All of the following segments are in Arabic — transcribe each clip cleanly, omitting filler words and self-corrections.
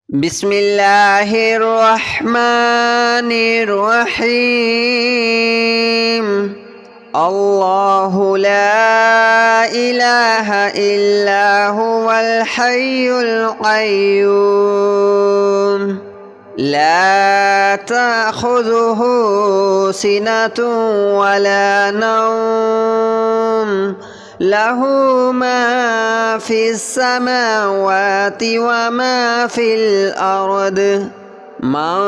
بسم الله الرحمن الرحيم. الله لا إله إلا هو الحي القيوم لا تأخذه سنة ولا نوم له ما في السماوات وما في الأرض من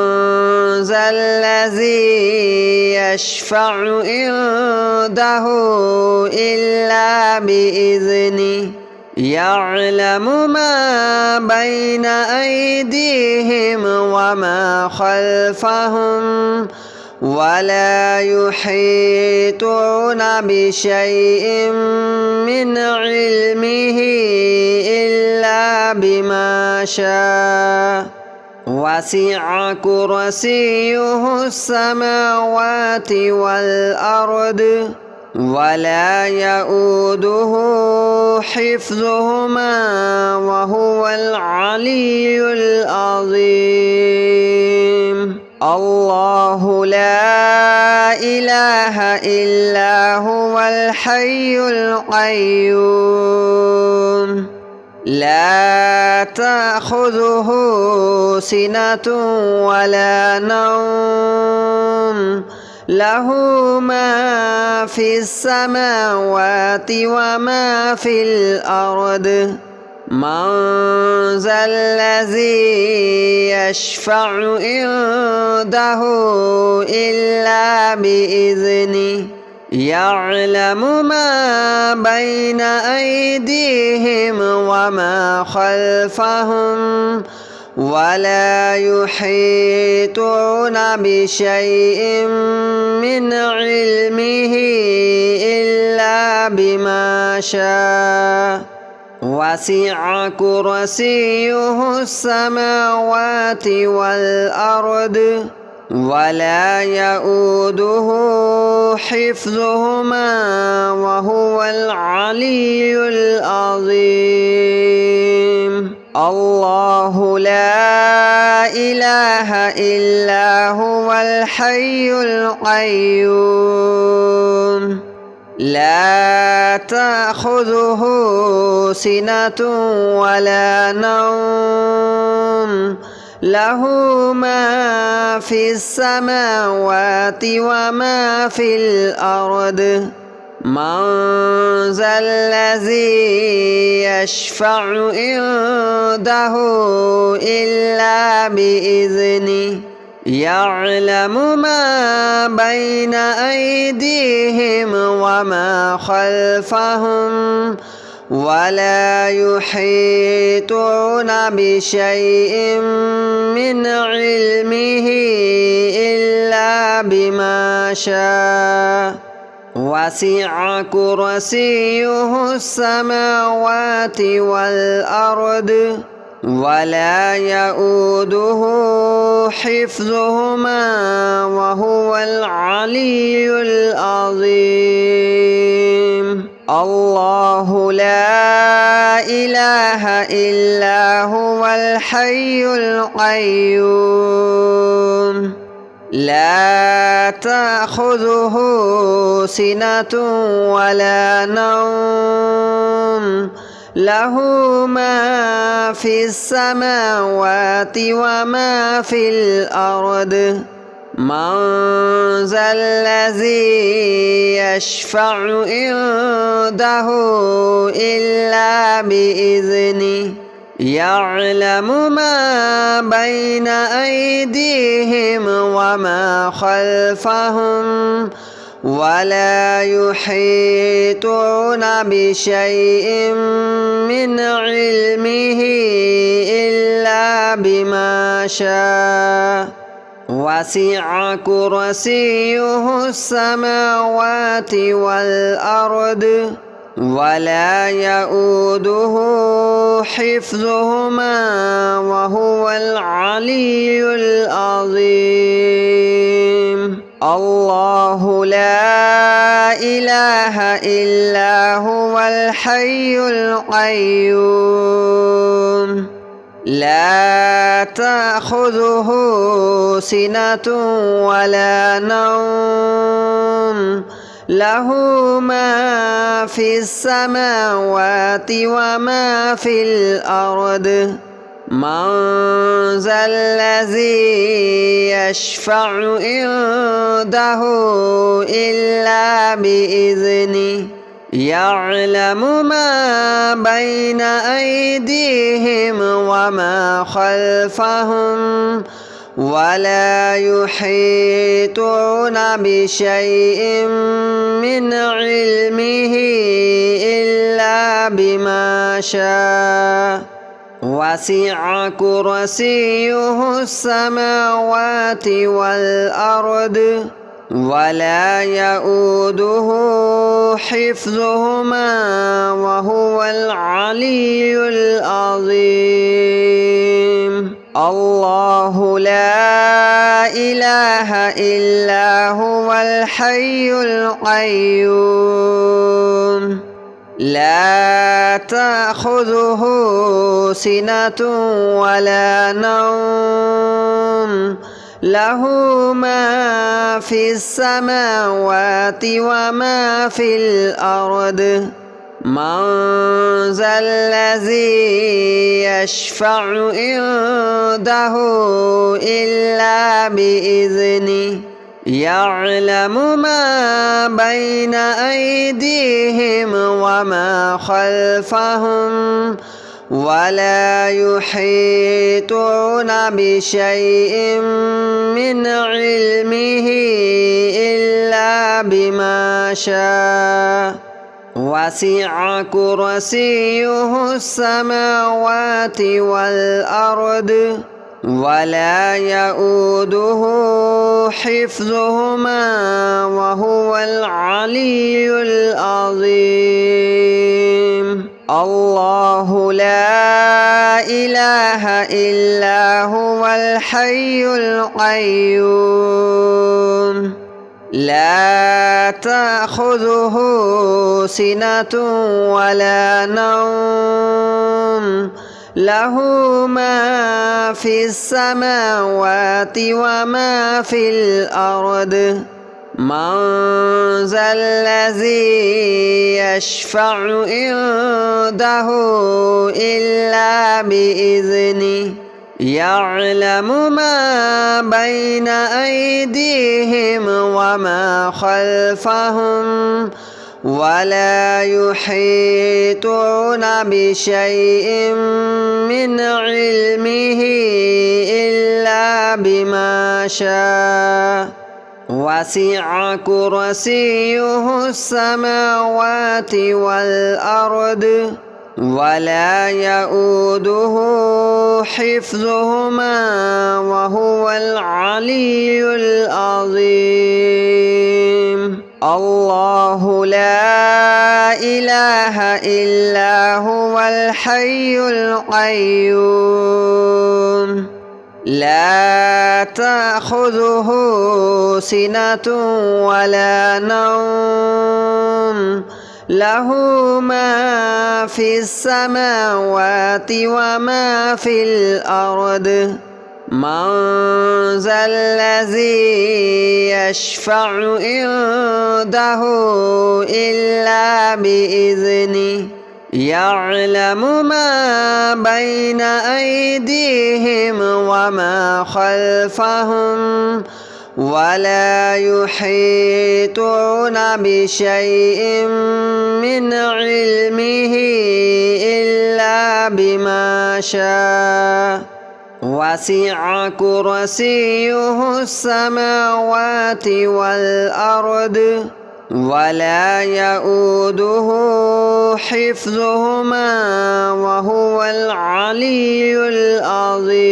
ذا الذي يشفع عنده إلا بإذنه يعلم ما بين أيديهم وما خلفهم ولا يحيطون بشيء من علمه إلا بما شاء وسع كرسيه السماوات والأرض ولا يؤوده حفظهما وهو العلي العظيم. الله لا إله إلا هو الحي القيوم لا تأخذه سنة ولا نوم له ما في السماوات وما في الأرض من ذا الذي يشفع عنده إلا بإذنه يعلم ما بين أيديهم وما خلفهم ولا يحيطون بشيء من علمه إلا بما شاء وسع كرسيه السماوات والأرض ولا يؤوده حفظهما وهو العلي العظيم. الله لا إله إلا هو الحي القيوم لا تأخذه سنة ولا نوم له ما في السماوات وما في الأرض من ذا الذي يشفع عنده إلا بإذنه يعلم ما بين أيديهم وما خلفهم ولا يحيطون بشيء من علمه إلا بما شاء وسع كرسيه السماوات والأرض ولا يؤوده حفظهما وهو العلي العظيم. الله لا إله إلا هو الحي القيوم لا تأخذه سنة ولا نوم له ما في السماوات وما في الأرض من ذا الذي يشفع عنده إلا بإذنه يعلم ما بين أيديهم وما خلفهم ولا يحيطون بشيء من علمه إلا بما شاء وسع كرسيه السماوات والأرض ولا يؤوده حفظهما وهو العلي العظيم. الله لا إله إلا هو الحي القيوم لا تأخذه سنة ولا نوم له ما في السماوات وما في الأرض من ذا الذي يشفع عنده إلا بإذنه يعلم ما بين أيديهم وما خلفهم ولا يحيطون بشيء من علمه إلا بما شاء وسع كرسيه السماوات والأرض ولا يؤوده حفظهما وهو العلي العظيم الله لا إله إلا هو الحي القيوم لا تأخذه سنة ولا نوم له ما في السماوات وما في الأرض من ذا الذي يشفع عنده إلا بإذنه يعلم ما بين أيديهم وما خلفهم ولا يحيطون بشيء من علمه إلا بما شاء وسع كرسيه السماوات والأرض ولا يؤوده حفظهما وهو العلي العظيم الله لا إله إلا هو الحي القيوم لا تأخذه سنة ولا نوم له ما في السماوات وما في الأرض من ذا الذي يشفع عنده إلا بإذنه يعلم ما بين أيديهم وما خلفهم ولا يحيطون بشيء من علمه إلا بما شاء وسع كرسيه السماوات والأرض ولا يؤوده حفظهما وهو العلي العظيم الله لا إله إلا هو الحي القيوم لا تأخذه سنة ولا نوم له ما في السماوات وما في الأرض من ذا الذي يشفع عنده إلا بإذنه يعلم ما بين أيديهم وما خلفهم ولا يحيطون بشيء من علمه إلا بما شاء وسع كرسيه السماوات والأرض ولا يؤوده حفظهما وهو العلي العظيم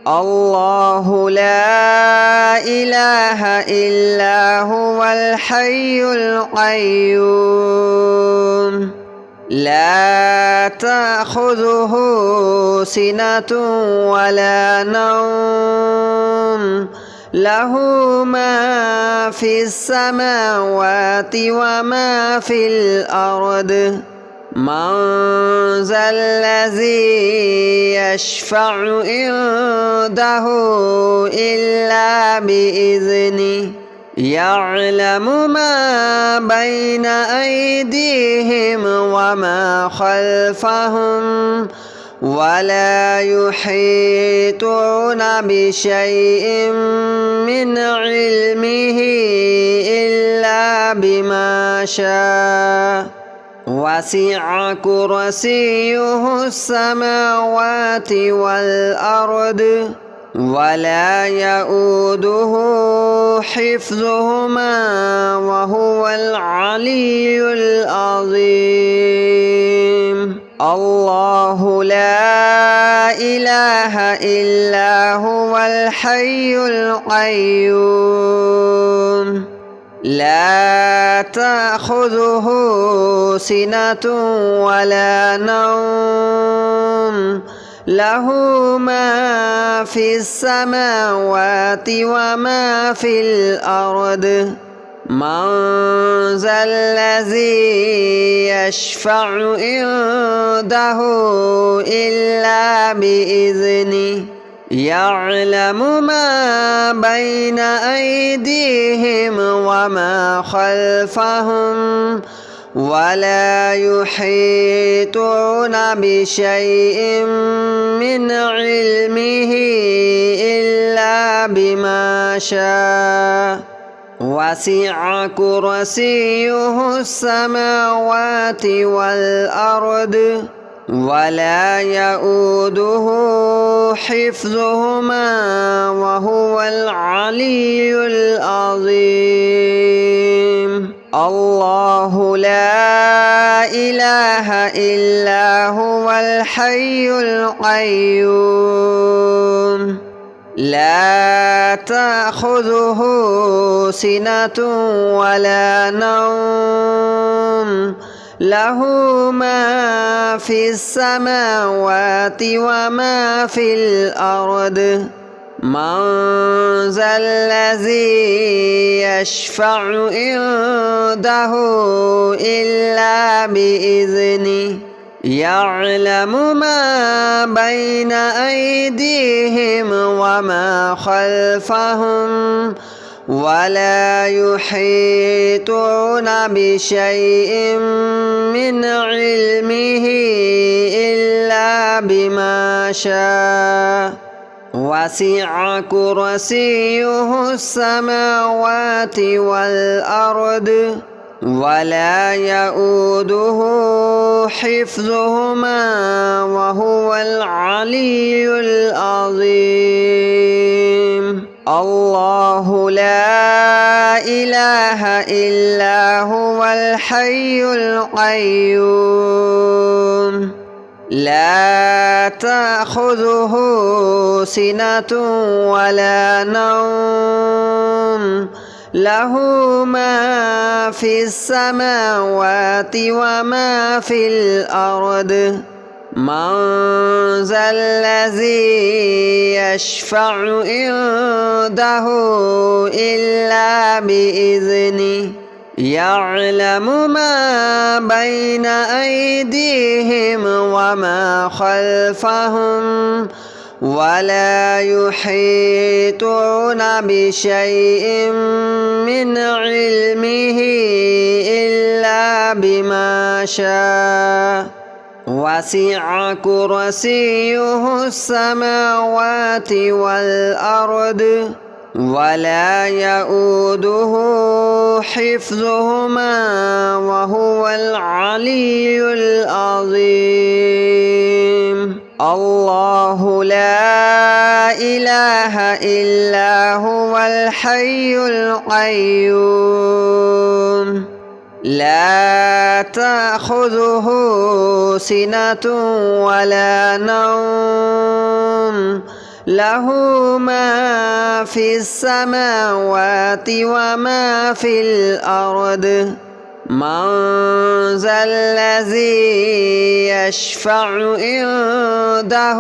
الله لا إله إلا هو الحي القيوم لا تأخذه سنة ولا نوم له ما في السماوات وما في الأرض من ذا الذي يشفع عنده إلا بإذنه يعلم ما بين أيديهم وما خلفهم ولا يحيطون بشيء من علمه إلا بما شاء وسع كرسيه السماوات والأرض ولا يؤوده حفظهما وهو العلي العظيم الله لا إله إلا هو الحي القيوم لا تأخذه سنة ولا نوم له ما في السماوات وما في الأرض من ذا الذي يشفع عنده إلا بإذنه يعلم ما بين أيديهم وما خلفهم ولا يحيطون بشيء من علمه إلا بما شاء وسع كرسيه السماوات والأرض ولا يؤوده حفظهما وهو العلي العظيم الله لا إله إلا هو الحي القيوم لا تأخذه سنة ولا نوم له ما في السماوات وما في الأرض من ذا الذي يشفع عنده إلا بإذنه يعلم ما بين أيديهم وما خلفهم ولا يحيطون بشيء من علمه إلا بما شاء وسع كرسيه السماوات والأرض ولا يؤوده حفظهما وهو العلي العظيم الله لا إله إلا هو الحي القيوم لا تأخذه سنة ولا نوم له ما في السماوات وما في الأرض من ذا الذي يشفع عنده إلا بإذنه يعلم ما بين أيديهم وما خلفهم ولا يحيطون بشيء من علمه إلا بما شاء وسع كرسيه السماوات والأرض ولا يؤوده حفظهما وهو العلي العظيم الله لا إله إلا هو الحي القيوم لا تأخذه سنة ولا نوم له ما في السماوات وما في الأرض من ذا الذي يشفع عنده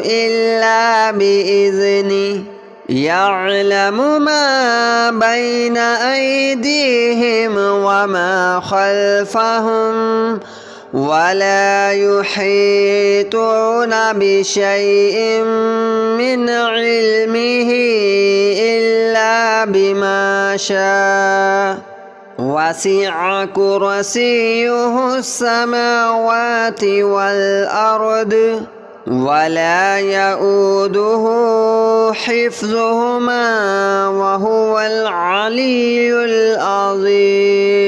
إلا بإذنه يعلم ما بين أيديهم وما خلفهم ولا يحيطون بشيء من علمه إلا بما شاء وسع كرسيه السماوات والأرض ولا يؤوده حفظهما وهو العلي العظيم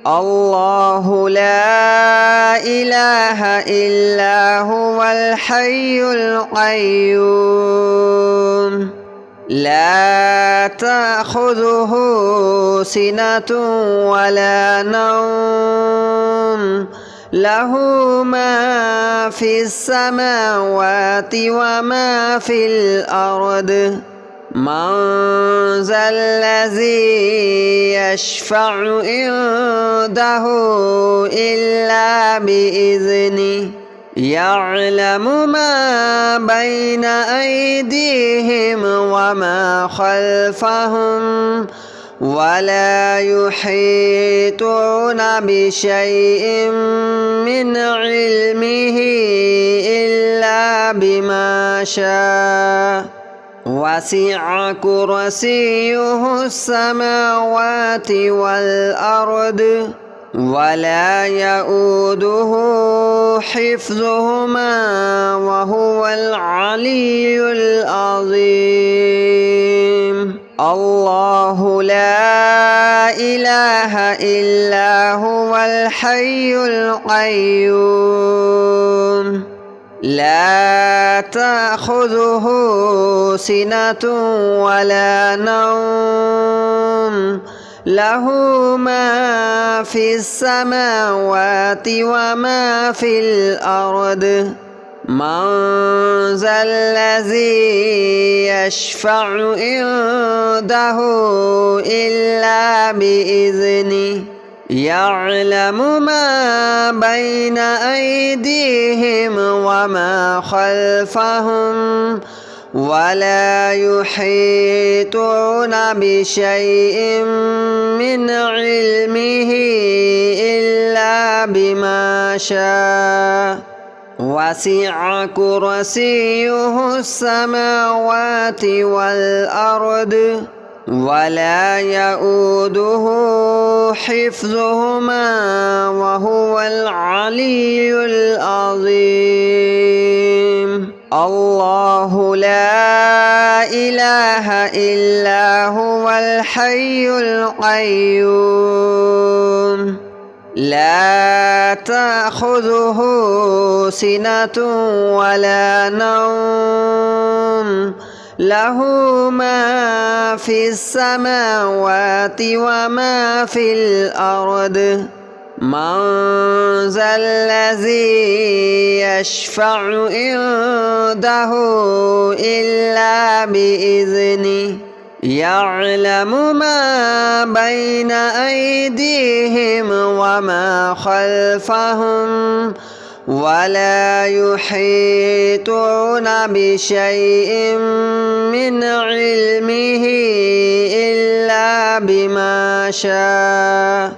الله لا إله إلا هو الحي القيوم لا تأخذه سنة ولا نوم له ما في السماوات وما في الأرض من ذا الذي يشفع عنده إلا بإذنه يعلم ما بين أيديهم وما خلفهم ولا يحيطون بشيء من علمه إلا بما شاء وسع كرسيه السماوات والأرض ولا يؤوده حفظهما وهو العلي العظيم الله لا إله إلا هو الحي القيوم لا تأخذه سنة ولا نوم له ما في السماوات وما في الأرض من ذا الذي يشفع عنده إلا بإذنه يعلم ما بين أيديهم وما خلفهم ولا يحيطون بشيء من علمه إلا بما شاء وسع كرسيه السماوات والأرض ولا يؤوده حفظهما وهو العلي العظيم الله لا إله إلا هو الحي القيوم لا تأخذه سنة ولا نوم له ما في السماوات وما في الأرض من ذا الذي يشفع عنده إلا بإذنه يعلم ما بين أيديهم وما خلفهم ولا يحيطون بشيء من علمه إلا بما شاء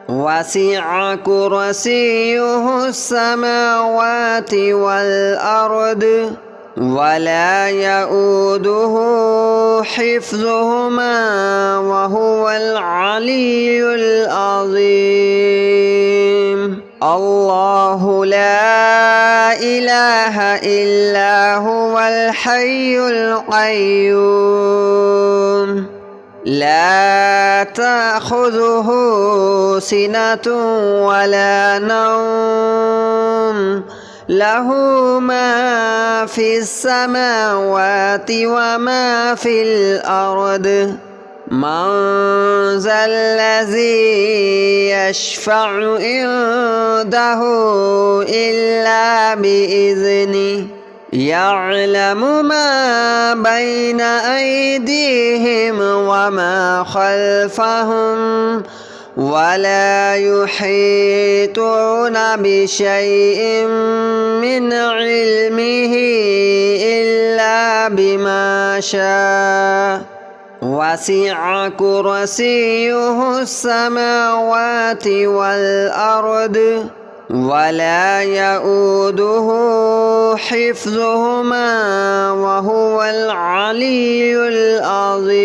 وسع كرسيه السماوات والأرض ولا يؤوده حفظهما وهو العلي العظيم الله لا إله إلا هو الحي القيوم لا تأخذه سنة ولا نوم له ما في السماوات وما في الأرض من ذا الذي يشفع عنده إلا بإذنه يعلم ما بين أيديهم وما خلفهم ولا يحيطون بشيء من علمه إلا بما شاء وسع كرسيه السماوات والأرض ولا يؤوده حفظهما وهو العلي العظيم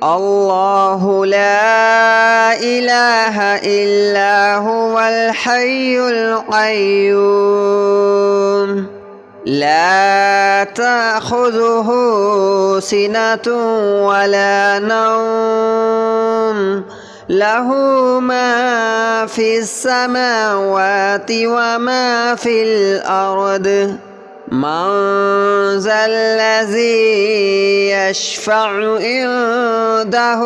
الله لا إله إلا هو الحي القيوم لا تأخذه سنة ولا نوم له ما في السماوات وما في الأرض من ذا الذي يشفع عنده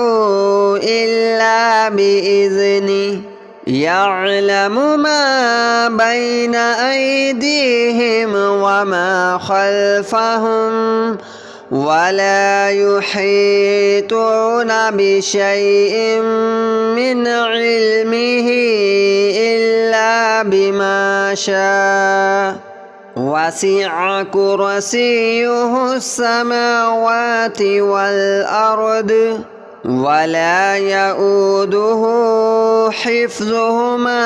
إلا بإذنه يعلم ما بين أيديهم وما خلفهم ولا يحيطون بشيء من علمه إلا بما شاء وسع كرسيه السماوات والأرض ولا يؤوده حفظهما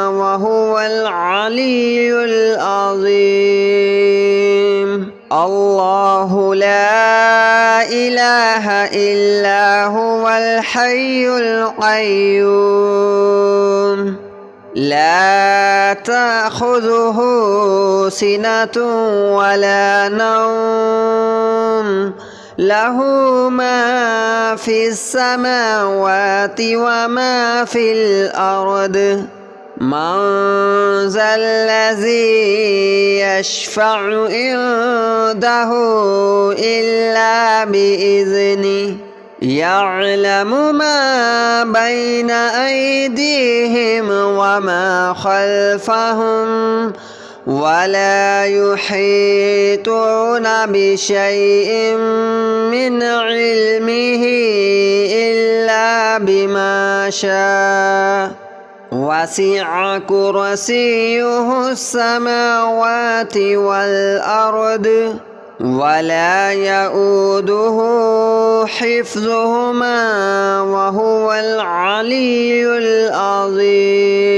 وهو العلي العظيم الله لا إله إلا هو الحي القيوم لا تأخذه سنة ولا نوم له ما في السماوات وما في الأرض من ذا الذي يشفع عنده إلا بإذنه يعلم ما بين أيديهم وما خلفهم ولا يحيطون بشيء من علمه إلا بما شاء وسع كرسيه السماوات والأرض ولا يؤوده حفظهما وهو العلي العظيم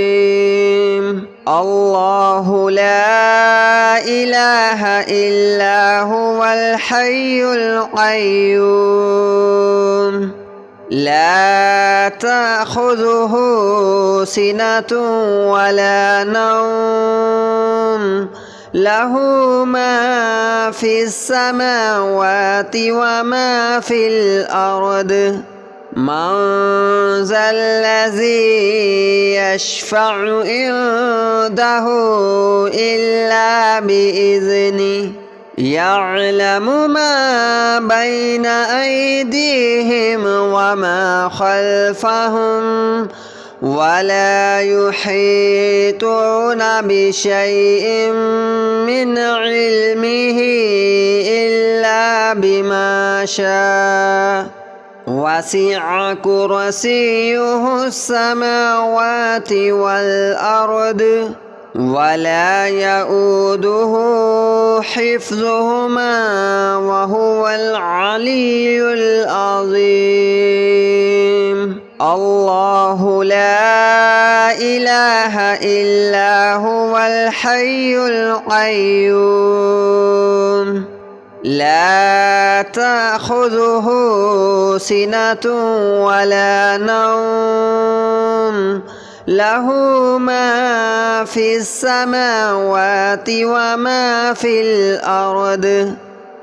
الله لا إله إلا هو الحي القيوم لا تأخذه سنة ولا نوم له ما في السماوات وما في الأرض من ذا الذي يشفع عنده إلا بإذنه يعلم ما بين أيديهم وما خلفهم ولا يحيطون بشيء من علمه إلا بما شاء وسع كرسيه السماوات والأرض ولا يؤوده حفظهما وهو العلي العظيم الله لا إله إلا هو الحي القيوم لا تأخذه سنة ولا نوم له ما في السماوات وما في الأرض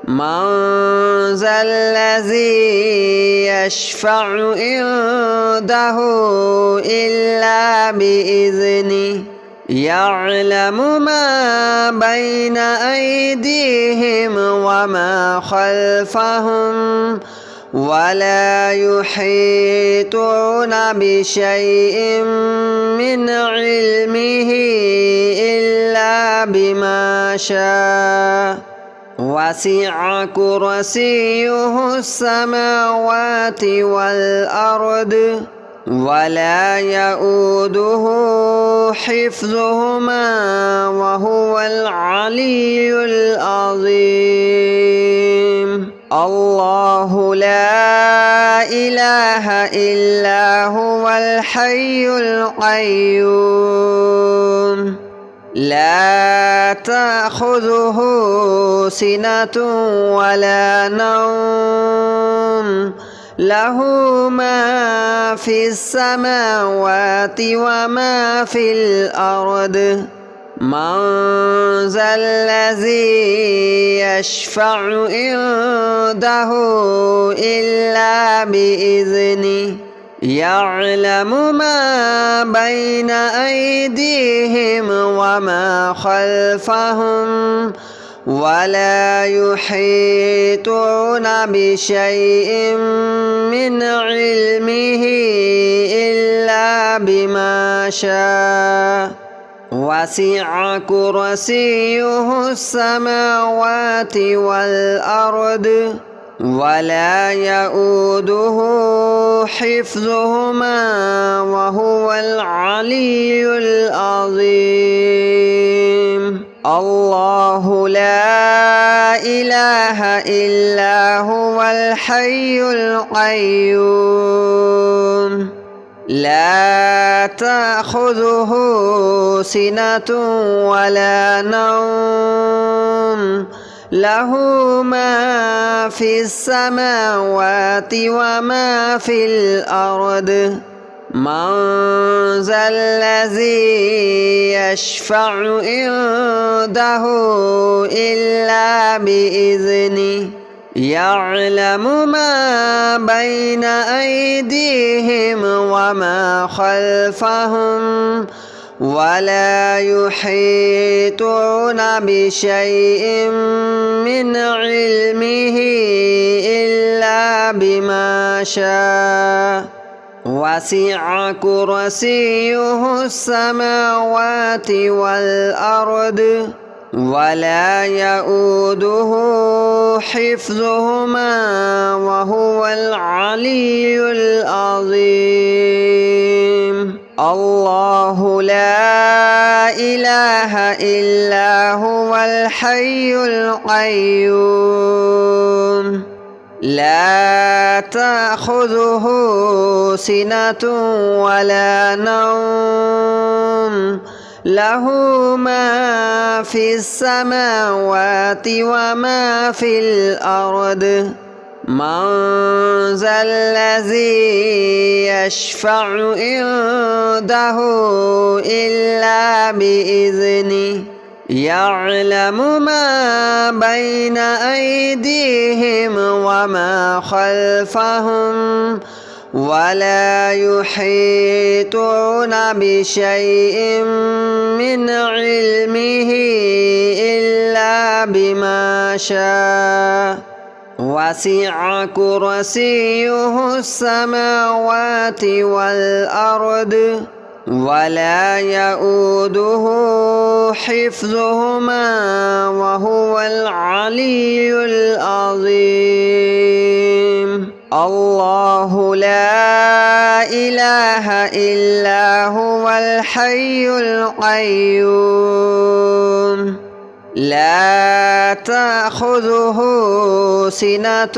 من ذا الذي يشفع عنده إلا بإذنه يعلم ما بين أيديهم وما خلفهم ولا يحيطون بشيء من علمه إلا بما شاء وسع كرسيه السماوات والأرض ولا يؤوده حفظهما وهو العلي العظيم الله لا إله إلا هو الحي القيوم لا تأخذه سنة ولا نوم له ما في السماوات وما في الأرض من ذا الذي يشفع عنده إلا بإذنه يعلم ما بين أيديهم وما خلفهم ولا يحيطون بشيء من علمه إلا بما شاء وسع كرسيه السماوات والأرض ولا يؤوده حفظهما وهو العلي العظيم الله لا إله إلا هو الحي القيوم لا تأخذه سنة ولا نوم له ما في السماوات وما في الأرض من ذا الذي يشفع عنده إلا بإذنه يعلم ما بين أيديهم وما خلفهم ولا يحيطون بشيء من علمه إلا بما شاء وسع كرسيه السماوات والأرض ولا يؤوده حفظهما وهو العلي العظيم الله لا إله إلا هو الحي القيوم لا تأخذه سنة ولا نوم له ما في السماوات وما في الأرض من ذا الذي يشفع عنده إلا بإذنه يعلم ما بين أيديهم وما خلفهم ولا يحيطون بشيء من علمه إلا بما شاء وسع كرسيه السماوات والأرض ولا يؤوده حفظهما وهو العلي العظيم الله لا إله إلا هو الحي القيوم لا تأخذه سنة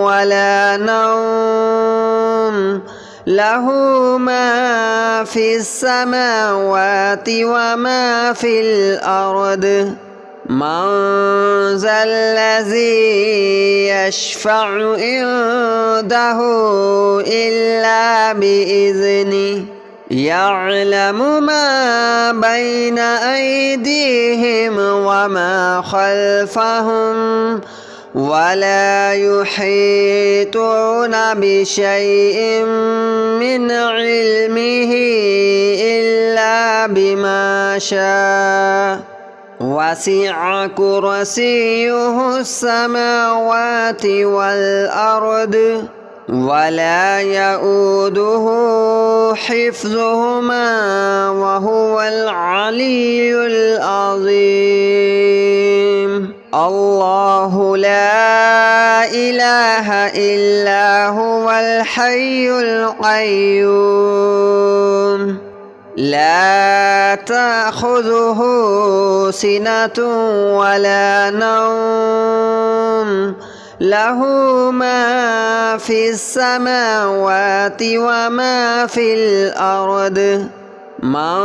ولا نوم له ما في السماوات وما في الأرض من ذا الذي يشفع عنده إلا بإذنه يعلم ما بين أيديهم وما خلفهم ولا يحيطون بشيء من علمه إلا بما شاء وسع كرسيه السماوات والأرض ولا يؤوده حفظهما وهو العلي العظيم الله لا إله إلا هو الحي القيوم لا تأخذه سنة ولا نوم له ما في السماوات وما في الأرض من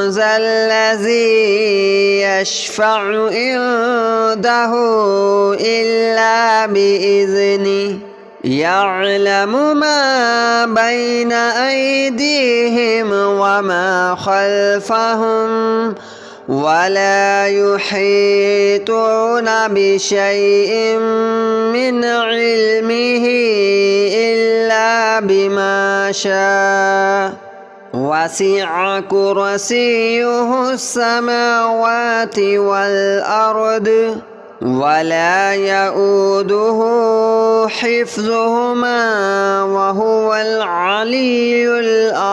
ذا الذي يشفع عنده إلا بإذنه يعلم ما بين أيديهم وما خلفهم ولا يحيطون بشيء من علمه إلا بما شاء وسع كرسيه السماوات والأرض ولا يؤوده حفظهما وهو العلي العظيم